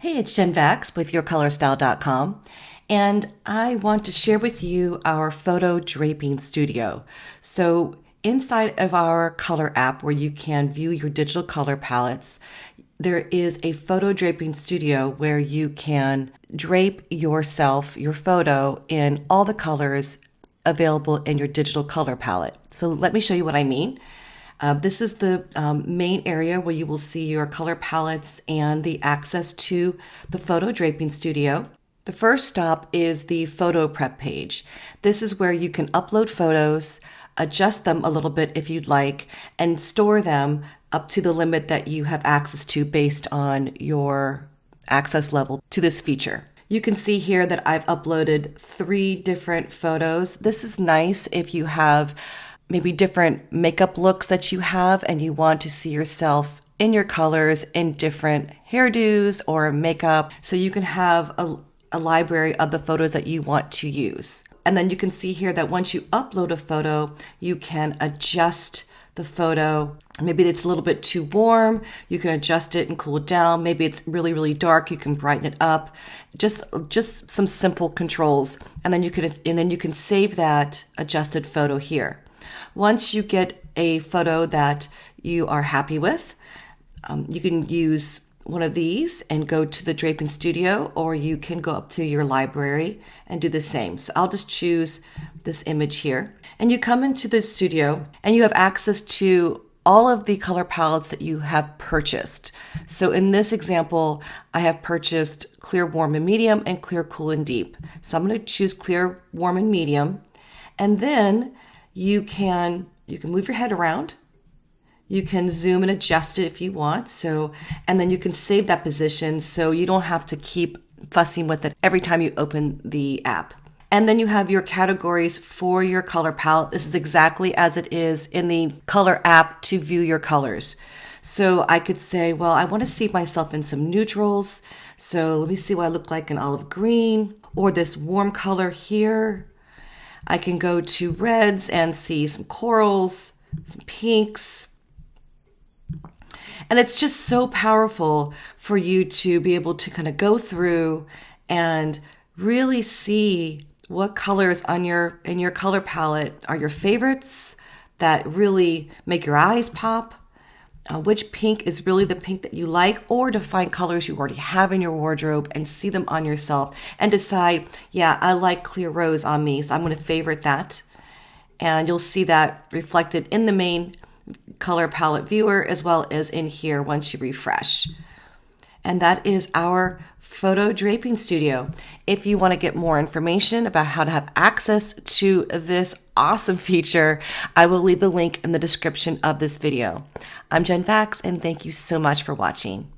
Hey, it's Jen Vax with YourColorStyle.com, and I want to share with you our Photo Draping Studio. So inside of our color app where you can view your digital color palettes, there is a Photo Draping Studio where you can drape yourself, your photo, in all the colors available in your digital color palette. So let me show you what I mean. This is the main area where you will see your color palettes and the access to the Photo Draping Studio. The first stop is the photo prep page. This is where you can upload photos, adjust them a little bit if you'd like, and store them up to the limit that you have access to based on your access level to this feature. You can see here that I've uploaded 3 different photos. This is nice if you have maybe different makeup looks that you have and you want to see yourself in your colors in different hairdos or makeup, so you can have a library of the photos that you want to use. And then you can see here that once you upload a photo, you can adjust the photo. Maybe it's a little bit too warm, you can adjust it and cool it down. Maybe it's really, really dark, you can brighten it up. Just some simple controls. And then you can save that adjusted photo here. Once you get a photo that you are happy with, you can use one of these and go to the Draping Studio, or you can go up to your library and do the same. So I'll just choose this image here. And you come into the studio and you have access to all of the color palettes that you have purchased. So in this example, I have purchased Clear, Warm, and Medium and Clear, Cool, and Deep. So I'm going to choose Clear, Warm, and Medium. And then you can move your head around. You can zoom and adjust it if you want. And then you can save that position so you don't have to keep fussing with it every time you open the app. And then you have your categories for your color palette. This is exactly as it is in the color app to view your colors. So I could say, well, I want to see myself in some neutrals. So let me see what I look like in olive green, or this warm color here. I can go to reds and see some corals, some pinks. And it's just so powerful for you to be able to kind of go through and really see what colors in your color palette are your favorites that really make your eyes pop, which pink is really the pink that you like, or to find colors you already have in your wardrobe and see them on yourself and decide, yeah, I like clear rose on me, so I'm going to favorite that. And you'll see that reflected in the main color palette viewer as well as in here once you refresh. And that is our Photo Draping Studio. If you want to get more information about how to have access to this awesome feature, I will leave the link in the description of this video. I'm Jen Vax, and thank you so much for watching.